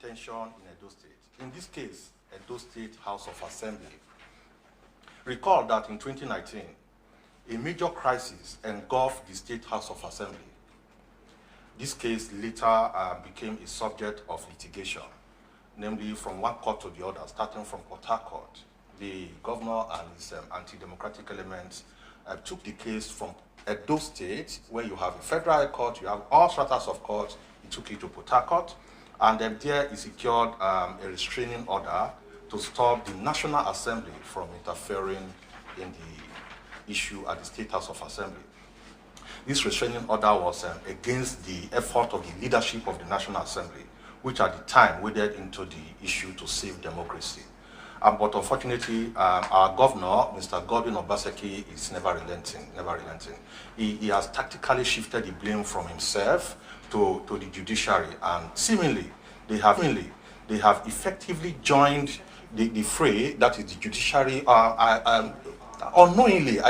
detention in Edo State. In this case, Edo State House of Assembly. Recall that in 2019, a major crisis engulfed the State House of Assembly. This case later became a subject of litigation, namely from one court to the other, starting from Port Harcourt. The governor and his anti-democratic elements took the case from Edo State, where you have a federal court, you have all stratas of court. He took it to Port Harcourt, and then there he secured a restraining order to stop the National Assembly from interfering in the issue at the State House of Assembly. This restraining order was against the effort of the leadership of the National Assembly, which at the time waded into the issue to save democracy. But unfortunately, our governor, Mr. Godwin Obaseki, is never relenting. He has tactically shifted the blame from himself to the judiciary, and seemingly they have effectively joined the fray, that is the judiciary, unknowingly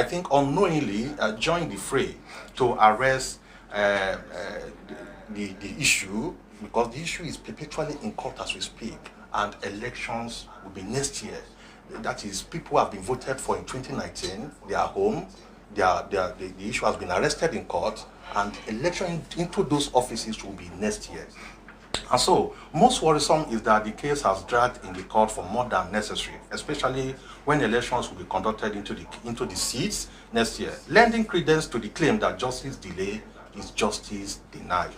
joined the fray to arrest the issue, because the issue is perpetually in court as we speak, and elections will be next year. That is, people have been voted for in 2019, they are home, the issue has been arrested in court, and election into those offices will be next year. And so, most worrisome is that the case has dragged in the court for more than necessary, especially when elections will be conducted into the seats next year, lending credence to the claim that justice delayed is justice denied.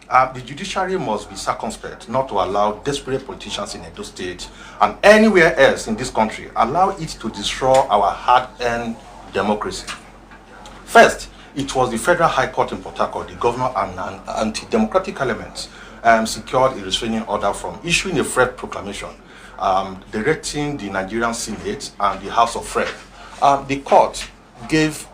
The judiciary must be circumspect not to allow desperate politicians in Edo State and anywhere else in this country allow it to destroy our hard-earned democracy. First, it was the Federal High Court in Port Harcourt, the governor and anti-democratic elements secured a restraining order from issuing a Fred proclamation directing the Nigerian Senate and the House of Rep. The court gave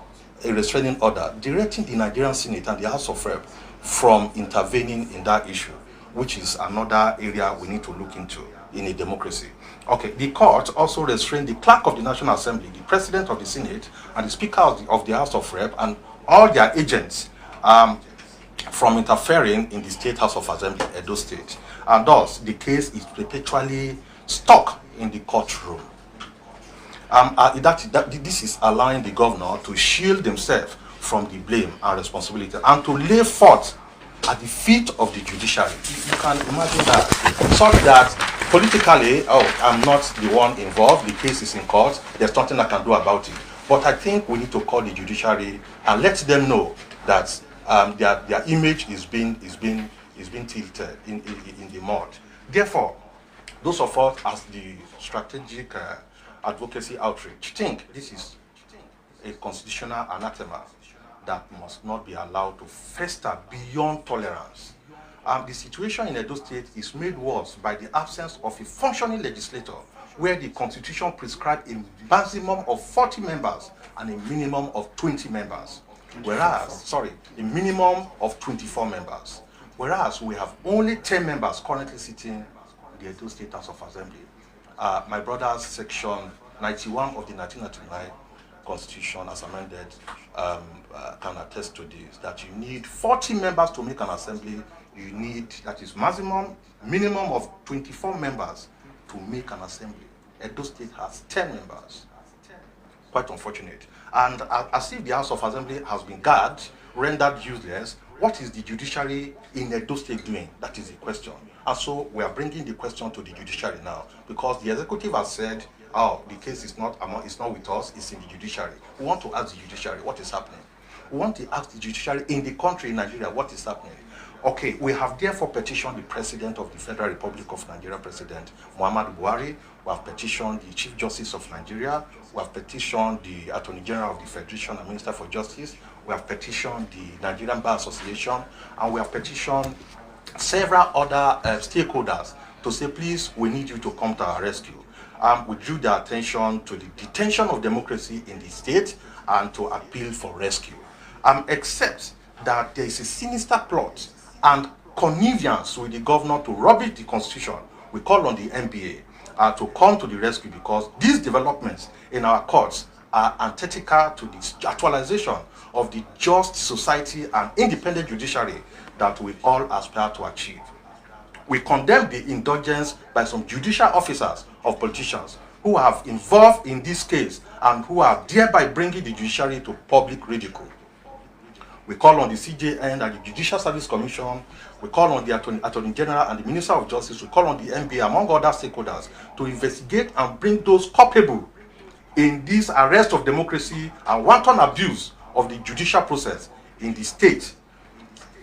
a restraining order directing the Nigerian Senate and the House of Rep from intervening in that issue, which is another area we need to look into in a democracy. Okay, the court also restrained the clerk of the National Assembly, the president of the Senate, and the speaker of the House of Rep, and all their agents from interfering in the State House of Assembly, Edo State. And thus, the case is perpetually stuck in the courtroom. This is allowing the governor to shield himself from the blame and responsibility, and to lay forth at the feet of the judiciary. You can imagine that, such that politically, I'm not the one involved, the case is in court, there's nothing I can do about it. But I think we need to call the judiciary and let them know that their image is being tilted in the mud. Therefore, those of us as the strategic advocacy outreach think this is a constitutional anathema that must not be allowed to fester beyond tolerance. The situation in Edo State is made worse by the absence of a functioning legislature, where the constitution prescribes a maximum of 40 members and a minimum of 20 members. A minimum of 24 members. Whereas we have only 10 members currently sitting in the Edo State House of Assembly. My brother's section 91 of the 1999 Constitution, as amended, can attest to this, that you need 40 members to make an assembly. You need, that is minimum of 24 members to make an assembly. Edo State has 10 members. Quite unfortunate. And as if the House of Assembly has been gagged, rendered useless, what is the judiciary in Edo State doing? That is the question. And so we are bringing the question to the judiciary now, because the executive has said, the case is not with us, it's in the judiciary. We want to ask the judiciary what is happening. We want to ask the judiciary in the country, in Nigeria, what is happening. Okay, we have therefore petitioned the President of the Federal Republic of Nigeria, President Muhammadu Buhari. We have petitioned the Chief Justice of Nigeria. We have petitioned the Attorney General of the Federation and Minister for Justice. We have petitioned the Nigerian Bar Association, and we have petitioned several other stakeholders to say, please, we need you to come to our rescue. We drew their attention to the detention of democracy in the state and to appeal for rescue. Except that there is a sinister plot and connivance with the governor to rubbish the constitution. We call on the NBA to come to the rescue, because these developments in our courts are antithetical to the actualization of the just society and independent judiciary that we all aspire to achieve. We condemn the indulgence by some judicial officers of politicians who have involved in this case and who are thereby bringing the judiciary to public ridicule. We call on the CJN and the Judicial Service Commission. We call on the Attorney General and the Minister of Justice. We call on the NBA, among other stakeholders, to investigate and bring those culpable in this arrest of democracy and wanton abuse of the judicial process in the state,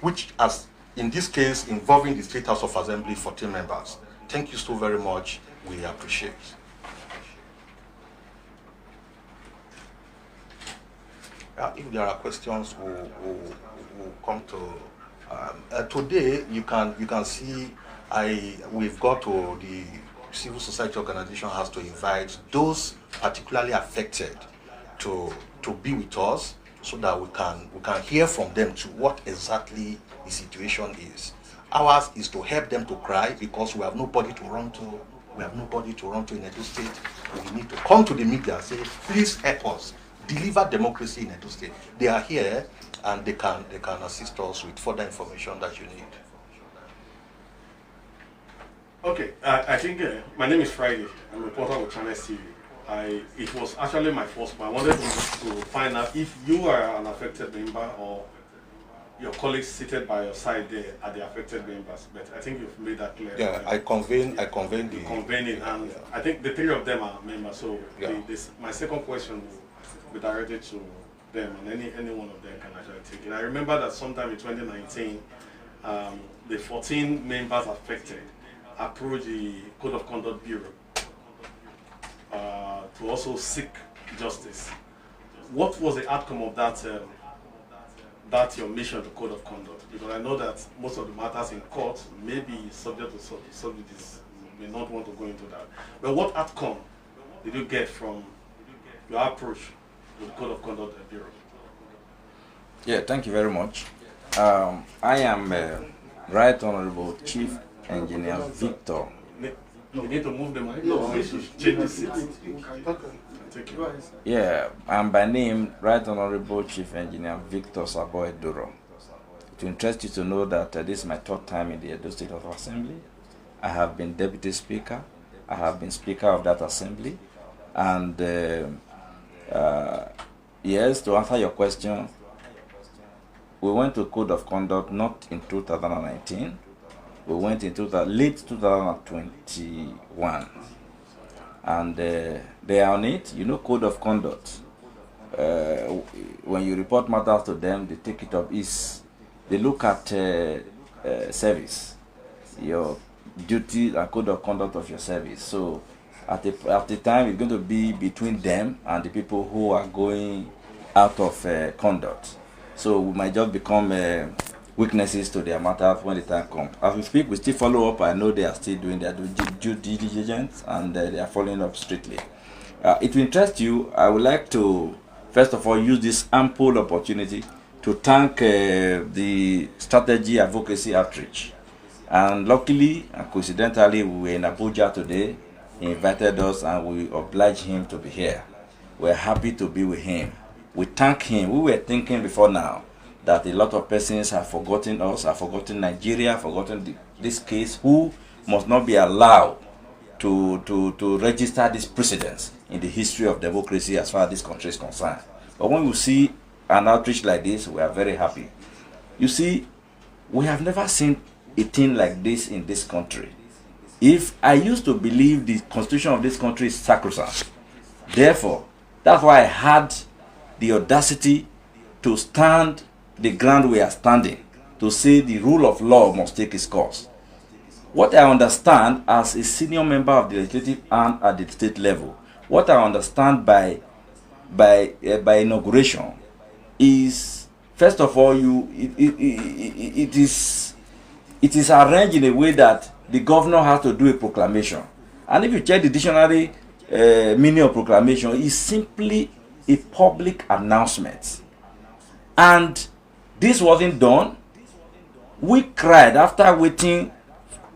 which, as in this case, involving the State House of Assembly, 14 members. Thank you so very much. We appreciate. If there are questions, we'll come to. Today, you can see we've got to the civil society organization has to invite those particularly affected to be with us, so that we can hear from them to what exactly the situation is. Ours is to help them to cry because we have nobody to run to. We have nobody to run to in Edo State. We need to come to the media and say, please help us deliver democracy in Edo State. They are here and they can assist us with further information that you need. Okay, I think my name is Friday. I'm a reporter with Channel TV. It was actually my first one. I wanted to find out if you are an affected member or your colleagues seated by your side there are the affected members. But I think you've made that clear. Yeah, I convene the convening, and yeah. I think the three of them are members. So yeah. My second question will be directed to them, and any one of them can actually take it. I remember that sometime in 2019, the 14 members affected approached the Code of Conduct Bureau to also seek justice. What was the outcome of that your mission to Code of Conduct? Because I know that most of the matters in court may be subject to subsidies. You may not want to go into that. But what outcome did you get from your approach to the Code of Conduct Bureau? Yeah, thank you very much. I am Right Honorable Chief Engineer Victor. You need to move the mic. No, change the seat. Thank you. Yeah, I'm by name Right Honorable Chief Engineer Victor Saboy Duro. To interest you to know that this is my third time in the Edo State House of Assembly. I have been Deputy Speaker. I have been Speaker of that Assembly. And yes, to answer your question, we went to Code of Conduct not in 2019. We went into late 2021, and they are on it. You know, Code of Conduct. When you report matters to them, they take it up. They look at service, your duty and Code of Conduct of your service. So at the time, it's going to be between them and the people who are going out of conduct. So we might just become weaknesses to their matters when the time comes. As we speak, we still follow up. I know they are still doing their due diligence and they are following up strictly. It will interest you. I would like to, first of all, use this ample opportunity to thank the Strategy Advocacy Outreach. And luckily and coincidentally, we were in Abuja today. He invited us and we obliged him to be here. We're happy to be with him. We thank him. We were thinking before now that a lot of persons have forgotten us, have forgotten Nigeria, forgotten this case, who must not be allowed to register this precedence in the history of democracy as far as this country is concerned. But when we see an outreach like this, we are very happy. You see, we have never seen a thing like this in this country. If I used to believe the constitution of this country is sacrosanct, therefore, that's why I had the audacity to stand the ground we are standing, to say the rule of law must take its course. What I understand as a senior member of the legislative arm at the state level, what I understand by inauguration is, first of all, it is arranged in a way that the governor has to do a proclamation. And if you check the dictionary meaning of proclamation, it's simply a public announcement. And this wasn't done. We cried after waiting.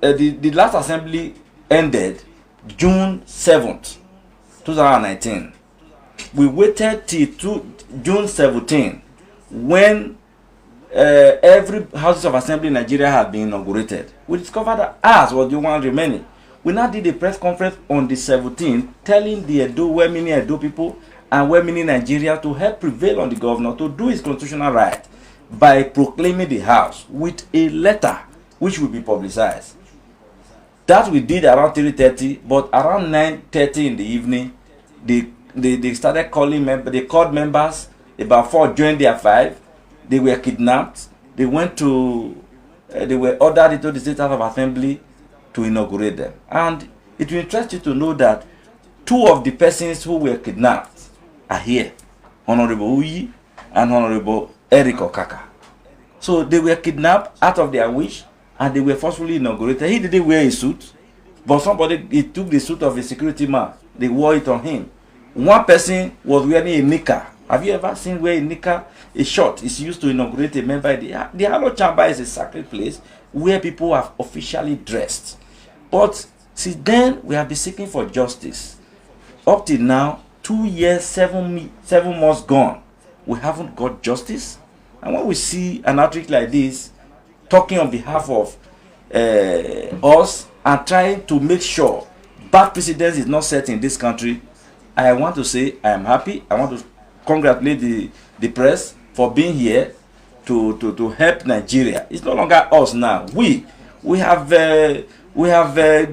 The last assembly ended June 7th, 2019. We waited till June 17th when every houses of assembly in Nigeria had been inaugurated. We discovered that ours was the one remaining. We now did a press conference on the 17th telling the well-meaning Edo people and well-meaning Nigeria to help prevail on the governor to do his constitutional right by proclaiming the house with a letter which will be publicized. That we did around 3:30, but around 9:30 in the evening, they started calling members. They called members. About 4 joined their 5. They were kidnapped. They went to. They were ordered into the State House of Assembly to inaugurate them. And it will interest you to know that 2 of the persons who were kidnapped are here, Honorable Uyi and Honorable Eric Okaka. So they were kidnapped out of their wish, and they were forcefully inaugurated. He didn't wear a suit, but he took the suit of a security man. They wore it on him. One person was wearing a knicker. Have you ever seen where a knicker, a short, is used to inaugurate a member? The Harlow Chamber is a sacred place where people have officially dressed. But since then, we have been seeking for justice. Up till now, 2 years, 7 months gone, we haven't got justice. And when we see an outreach like this, talking on behalf of us and trying to make sure bad precedence is not set in this country, I want to say I am happy. I want to congratulate the press for being here to help Nigeria. It's no longer us now. We have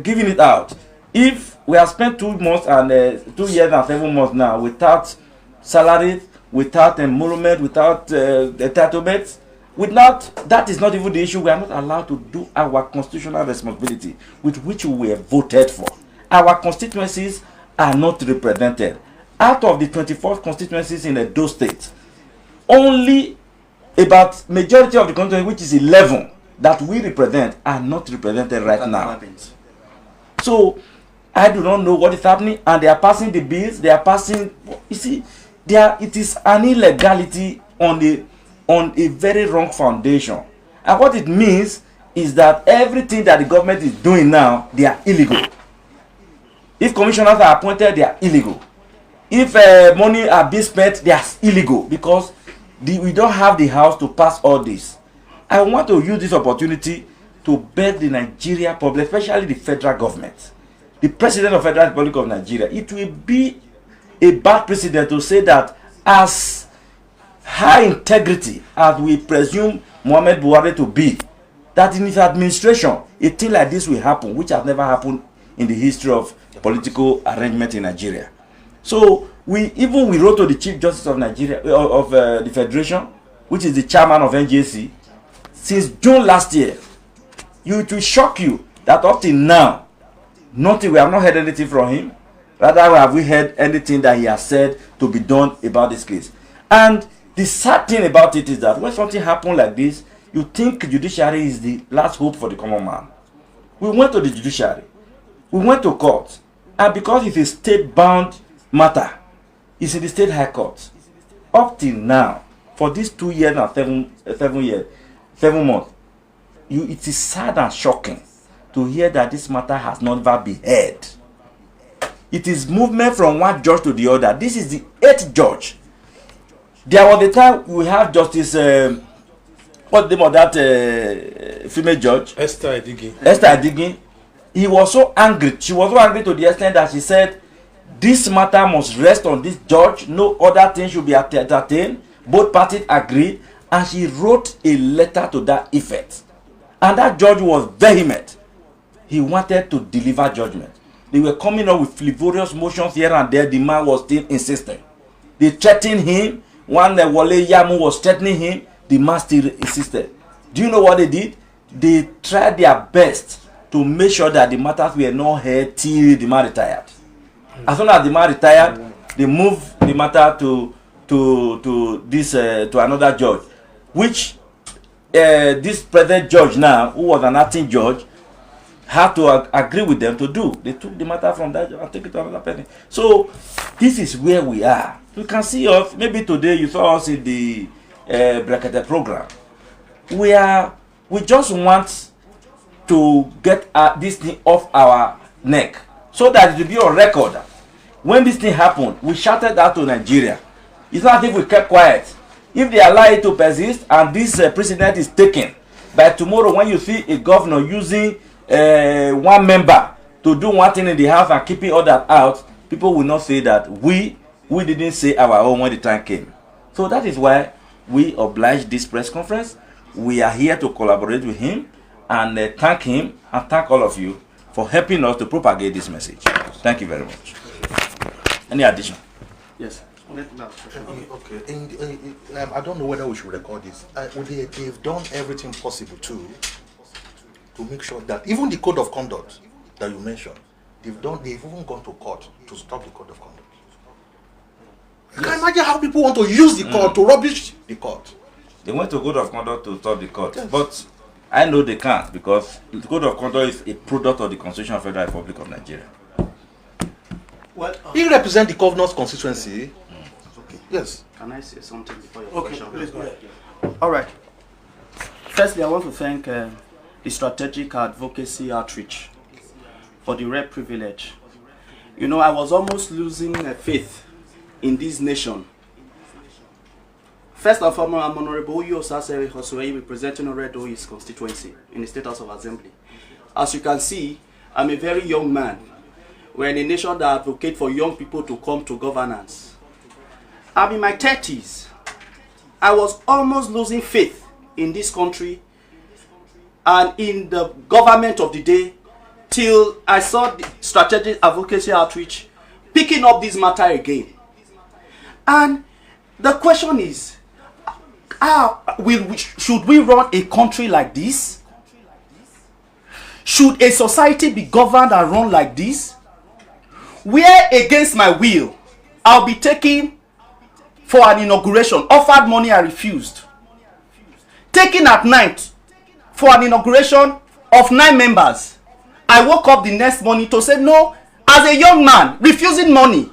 given it out. If we have spent 2 months and 2 years and 7 months now without salary, without emolument, without entitlements, that is not even the issue. We are not allowed to do our constitutional responsibility with which we were voted for. Our constituencies are not represented. Out of the 24 constituencies in Edo State, only about majority of the constituencies, which is 11, that we represent, are not represented right now. So I do not know what is happening, and they are passing the bills. They are passing. You see, it is an illegality on a very wrong foundation. And what it means is that everything that the government is doing now, they are illegal. If commissioners are appointed, they are illegal. If money are being spent, they are illegal, because we don't have the house to pass all this. I want to use this opportunity to beg the Nigeria public, especially the federal government, the President of the Federal Republic of Nigeria. It will be a bad precedent to say that as high integrity as we presume Muhammad Buhari to be, that in his administration a thing like this will happen, which has never happened in the history of political arrangement in Nigeria. So we wrote to the Chief Justice of Nigeria, of the Federation, which is the chairman of NJC, since June last year. It will shock you that up till now, we have not heard anything from him. Rather, have we heard anything that he has said to be done about this case. And the sad thing about it is that when something happens like this, you think judiciary is the last hope for the common man. We went to the judiciary. We went to court. And because it's a state-bound matter, it's in the state high court. Up till now, for these 2 years and 7 months, it is sad and shocking to hear that this matter has never been heard. It is movement from one judge to the other. This is the 8th judge. There was a time we have Justice, what's the name of that female judge? Esther Adigi. Esther Adigi. He was so angry. She was so angry to the extent that she said, this matter must rest on this judge. No other thing should be entertained. Both parties agreed. And she wrote a letter to that effect. And that judge was vehement. He wanted to deliver judgment. They were coming up with frivolous motions here and there. The man was still insisting. They threatened him. One Wale Yamu was threatening him. The man still insisted. Do you know what they did? They tried their best to make sure that the matters were not heard till the man retired. As soon as the man retired, they moved the matter to another judge, which this present judge now, who was an acting judge, had to agree with them to do. They took the matter from that and took it to another person. So this is where we are. You can see us. Maybe today you saw us in the bracketed program. We just want to get this thing off our neck, so that it will be on record. When this thing happened, we shouted out to Nigeria. It's not as if we kept quiet. If they allow it to persist and this precedent is taken, by tomorrow when you see a governor using one member to do one thing in the house and keeping others out, people will not say that we didn't say our own when the time came. So that is why we obliged this press conference. We are here to collaborate with him and thank him and thank all of you for helping us to propagate this message. Thank you very much. Any addition? Yes. Okay. I don't know whether we should record this. They've done everything possible to make sure that even the code of conduct that you mentioned, they've even gone to court to stop the code of conduct. You can imagine how people want to use the court to rubbish the court. They went to code of conduct to stop the court, yes. But I know they can't because the code of conduct is a product of the Constitution of the Federal Republic of Nigeria. Well, he represents the governor's constituency. Okay. Yes. Can I say something before your Okay, question? please go ahead. All right. Firstly, I want to thank the Strategic Advocacy Outreach for the rare privilege. You know, I was almost losing faith in this nation. First and foremost, I'm Honorable Osasere Hosoi, representing Oredo East constituency in the State House of Assembly. As you can see, I'm a very young man. We're in a nation that advocates for young people to come to governance. I'm in my 30s. I was almost losing faith in this country and in the government of the day till I saw the Strategic Advocacy Outreach picking up this matter again. And the question is, should we run a country like this? Should a society be governed and run like this? Where against my will, I'll be taken for an inauguration, offered money, I refused. Taken at night for an inauguration of 9 members. I woke up the next morning to say no, as a young man, refusing money.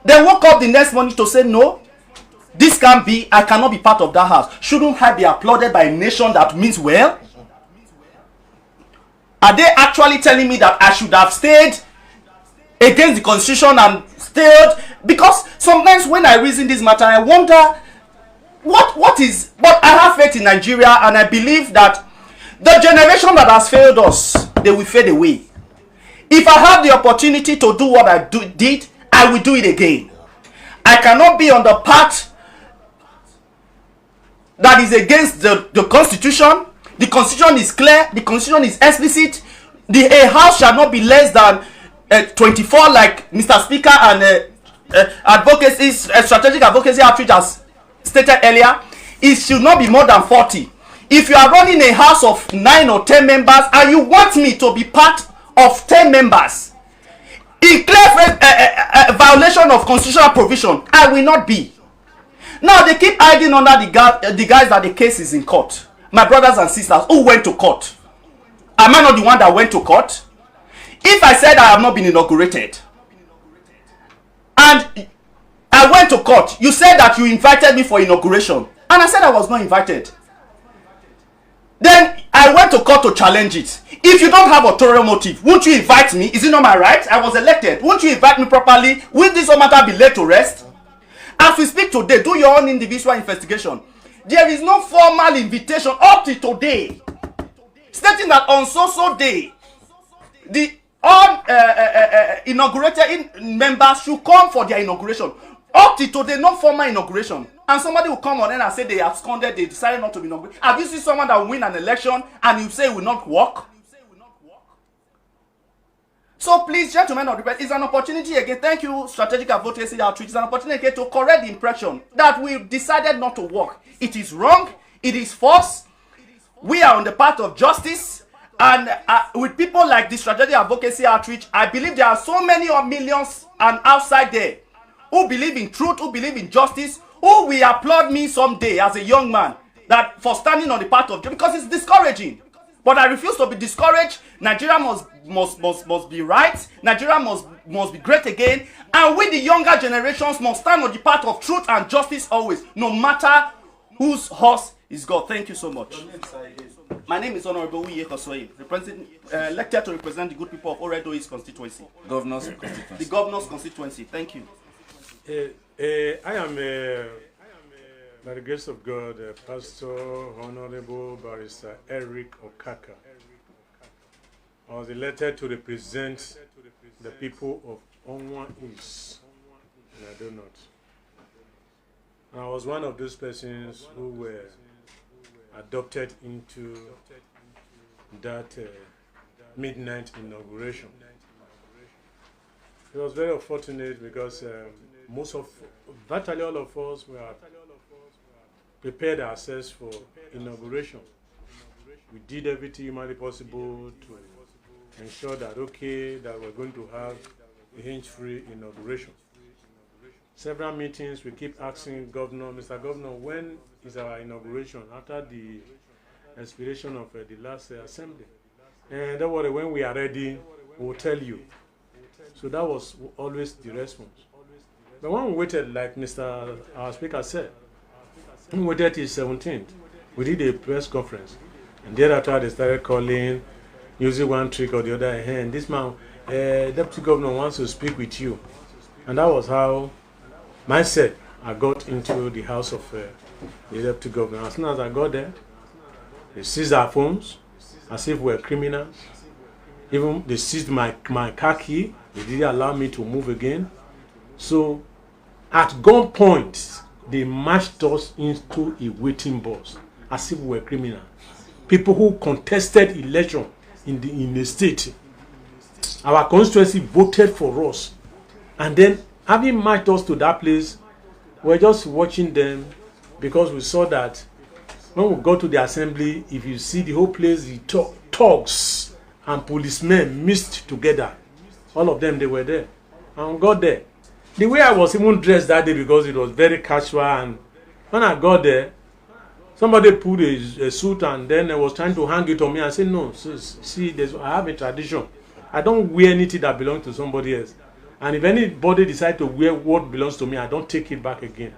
Then woke up the next morning to say no, this can't be, I cannot be part of that house. Shouldn't I be applauded by a nation that means well? Are they actually telling me that I should have stayed against the constitution and stayed? Because sometimes when I reason this matter, I wonder what is, but I have faith in Nigeria and I believe that the generation that has failed us, they will fade away. If I have the opportunity to do what I did, I will do it again. I cannot be on the path that is against the Constitution. The Constitution is clear. The Constitution is explicit. A house shall not be less than 24, like Mr. Speaker and Strategic Advocacy Outreach has stated earlier. It should not be more than 40. If you are running a house of 9 or 10 members and you want me to be part of 10 members, in clear violation of constitutional provision, I will not be. Now they keep hiding under the guise that the case is in court. My brothers and sisters who went to court, am I not the one that went to court? If I said I have not been inaugurated and I went to court, you said that you invited me for inauguration and I said I was not invited, then I went to court to challenge it. If you don't have authorial motive, won't you invite me? Is it not my right? I was elected. Won't you invite me properly? Will this matter be laid to rest? As we speak today, do your own individual investigation. There is no formal invitation up to today stating that on so day the inaugurated members should come for their inauguration. Up to today, no formal inauguration. And somebody will come on and say they absconded, they decided not to be inaugurated. Have you seen someone that will win an election and you say it will not work? So please, gentlemen of the press, it's an opportunity again. Thank you, Strategic Advocacy Outreach. It's an opportunity again to correct the impression that we decided not to work. It is wrong. It is false. We are on the path of justice. And with people like the Strategic Advocacy Outreach, I believe there are so many millions and outside there who believe in truth, who believe in justice, who will applaud me someday as a young man that for standing on the path of justice, because it's discouraging. But I refuse to be discouraged. Nigeria must be right. Nigeria must be great again. And we, the younger generations, must stand on the path of truth and justice always, no matter whose horse is God. Thank you so much. My name is Honorable Uye Kosoye, elected to represent the good people of Oredo East constituency. Governor's constituency. The governor's constituency. Thank you. I am By the grace of God, Pastor Honorable Barrister Eric Okaka, I was elected to represent the people of Onwa East, and I do not. I was one of those persons who were adopted into that midnight inauguration. It was very unfortunate because virtually all of us were prepared ourselves for inauguration. We did everything humanly possible to ensure that that we're going to have a hinge-free inauguration. Several meetings, we keep asking Governor, Mr. Governor, when is our inauguration after the expiration of the last assembly? And don't worry, when we are ready, we'll tell you. So that was always the response. But when we waited, like our speaker said, we waited till 17th. We did a press conference. And thereafter, they started calling, using one trick or the other. And this man, Deputy Governor wants to speak with you. And that was how myself, I got into the house of the Deputy Governor. As soon as I got there, they seized our phones as if we were criminals. Even they seized my car key. They didn't allow me to move again. So at gunpoint, they marched us into a waiting bus as if we were criminals. People who contested election in the state. Our constituency voted for us. And then having marched us to that place, we were just watching them because we saw that when we got to the assembly, if you see the whole place, the thugs and policemen mixed together. All of them, they were there. And we got there. The way I was even dressed that day, because it was very casual, and when I got there, somebody put a suit and then I was trying to hang it on me. I said, no, see, I have a tradition. I don't wear anything that belongs to somebody else. And if anybody decides to wear what belongs to me, I don't take it back again.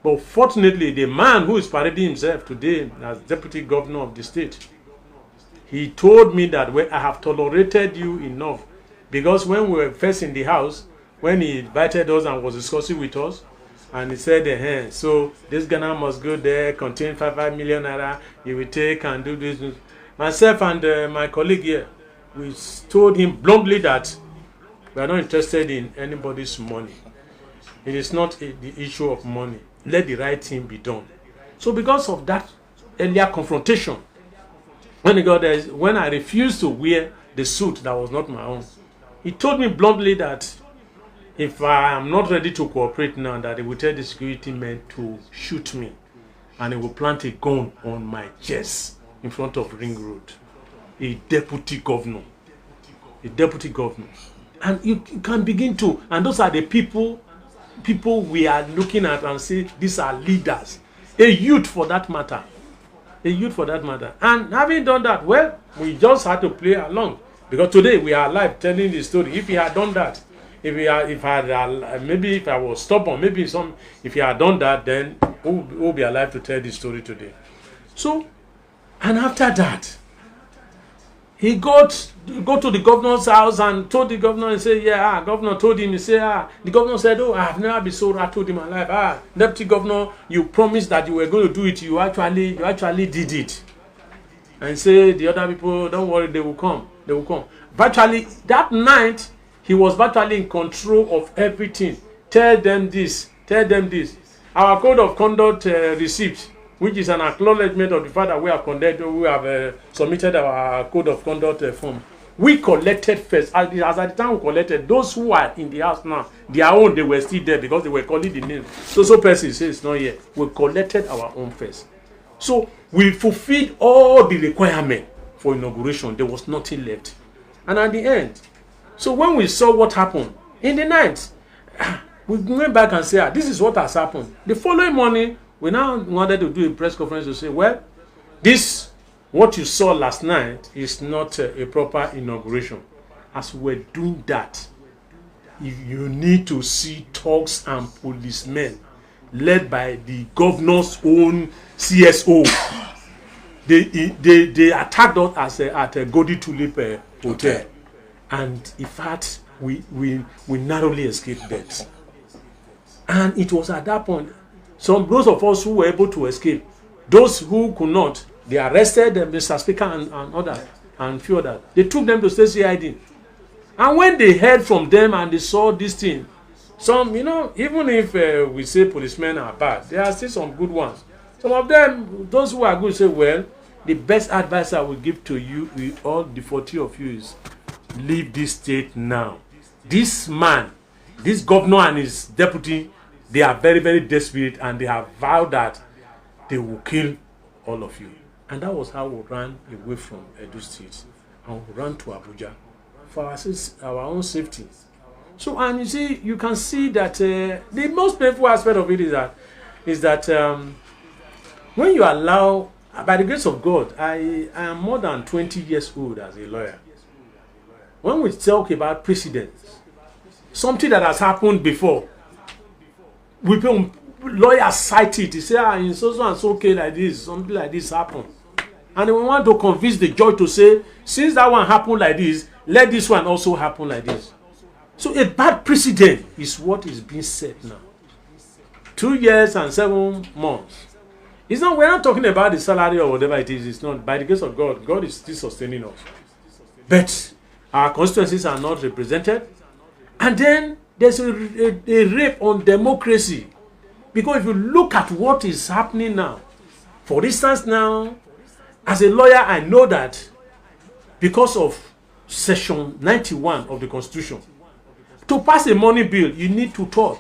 But fortunately, the man who is parading himself today as Deputy Governor of the state, he told me that I have tolerated you enough. Because when we were first in the house, when he invited us and was discussing with us, and he said, hey, so this Ghana must go there, contain 5 million naira, you will take and do this. Myself and my colleague here, we told him bluntly that we are not interested in anybody's money. It is not the issue of money. Let the right thing be done. So because of that earlier confrontation, when he got there, when I refused to wear the suit that was not my own, he told me bluntly that if I am not ready to cooperate now, that he will tell the security men to shoot me, and he will plant a gun on my chest in front of Ring Road. A deputy governor. And you can begin to, and those are the people we are looking at and say these are leaders. A youth for that matter. And having done that, well, we just had to play along. Because today we are alive telling the story. If he had done that, maybe if I was stubborn, if he had done that, then we'll be alive to tell the story today. So, and after that, he go to the governor's house and told the governor and said, governor told him, the governor said, I have never been so rattled in my life. Deputy governor, you promised that you were going to do it. You actually did it. And say the other people, don't worry, they will come. Virtually, that night, he was virtually in control of everything. Tell them this. Our code of conduct receipt, which is an acknowledgement of the fact that we have submitted our code of conduct form. We collected first. As at the time we collected, those who are in the house now, their own, they were still there because they were calling the name. So person says it's not yet. We collected our own first. So we fulfilled all the requirements for inauguration. There was nothing left. And at the end, so when we saw what happened in the night, we went back and said, this is what has happened. The following morning, we now wanted to do a press conference to say, well, what you saw last night is not a proper inauguration. As we're doing that, you need to see thugs and policemen led by the governor's own CSO. They attacked us at a Godi Tulip hotel. And in fact, we narrowly escaped death. And it was at that point, those of us who were able to escape, those who could not, they arrested Mr. Speaker and others, and few others. They took them to state CID. And when they heard from them and they saw this thing, some, even if we say policemen are bad, there are still some good ones. Some of them, those who are good, say, well, the best advice I will give to you, all the 40 of you, is leave this state now. This man, this governor and his deputy, they are very, very desperate, and they have vowed that they will kill all of you. And that was how we ran away from Edo State and we ran to Abuja for our own safety. So, and you see, you can see that the most painful aspect of it is that when you allow, by the grace of God, I am more than 20 years old as a lawyer. When we talk about precedents, something that has happened before, lawyers cite it. They say, in so and so case like this, something like this happened. And we want to convince the judge to say, since that one happened like this, let this one also happen like this. So a bad precedent is what is being said now. 2 years and 7 months. We're not talking about the salary or whatever it is. It's not. By the grace of God, God is still sustaining us. But our constituencies are not represented. And then there's a rape on democracy. Because if you look at what is happening now, for instance now, as a lawyer, I know that because of Section 91 of the Constitution, to pass a money bill, you need 2/3.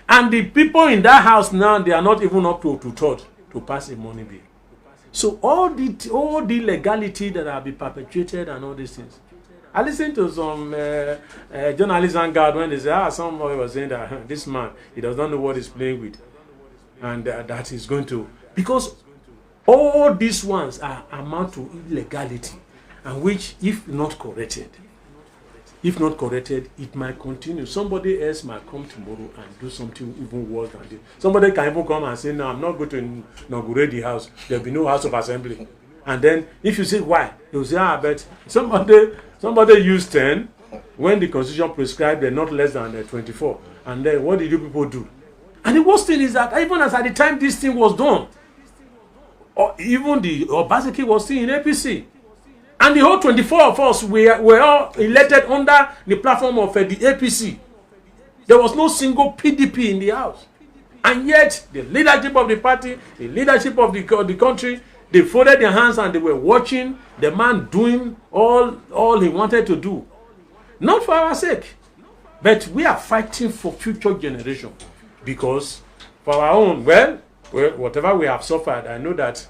And the people in that house now, they are not even up to 2/3 to pass a money bill. So all the legality that have been perpetrated and all these things. I listened to some journalists and guard when they say, somebody was saying that this man, he does not know what he's playing with. And that he's going to, because all these ones amount to illegality, and which, if not corrected, it might continue. Somebody else might come tomorrow and do something even worse than this. Somebody can even come and say, no, I'm not going to inaugurate the house. There'll be no house of assembly. And then, if you say why, they'll say, but somebody used 10 when the constitution prescribed they're not less than 24. And then, what did you people do? And the worst thing is that even as at the time this thing was done, or even the Obaseki was still in APC. And the whole 24 of us were all elected under the platform of the APC. There was no single PDP in the house. And yet, the leadership of the party, the leadership of the country, they folded their hands and they were watching the man doing all he wanted to do. Not for our sake, but we are fighting for future generation. Because for our own, well, whatever we have suffered, I know that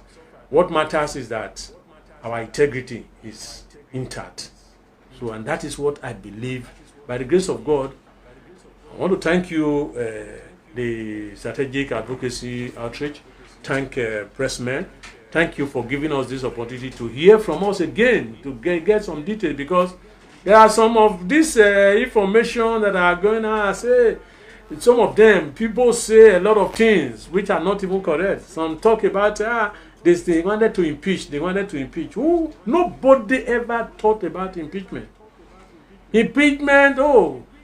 what matters is that our integrity is intact. So, and that is what I believe. By the grace of God, I want to thank you, the Strategic Advocacy Outreach. Thank pressmen. Thank you for giving us this opportunity to hear from us again, to get some details, because there are some of this information that are going on. Say, some of them, people say a lot of things which are not even correct. Some talk about, they wanted to impeach. Who? Nobody ever thought about impeachment. Impeachment,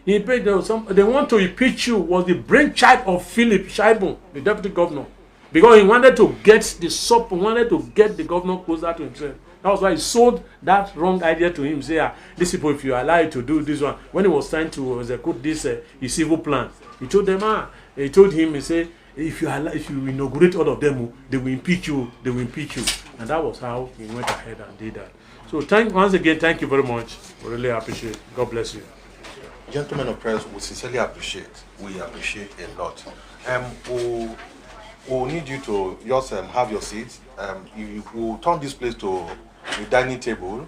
they want to impeach you was the brainchild of Philip Shaibun, the deputy governor. Because he wanted to get the governor closer to himself. That was why he sold that wrong idea to him. Say, these people, if you allow you to do this one, when he was trying to execute this his evil plan, he told them, he said, if you inaugurate all of them, they will impeach you. And that was how he went ahead and did that. So once again, thank you very much. We really appreciate it. God bless you. Gentlemen of press, we sincerely appreciate. We appreciate a lot. We'll need you to just have your seats. We'll turn this place to a dining table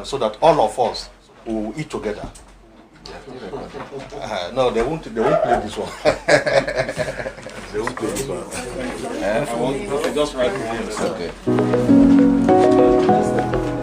so that all of us will eat together. No, they won't play this one. They won't play this one. I want to just write the names. Okay.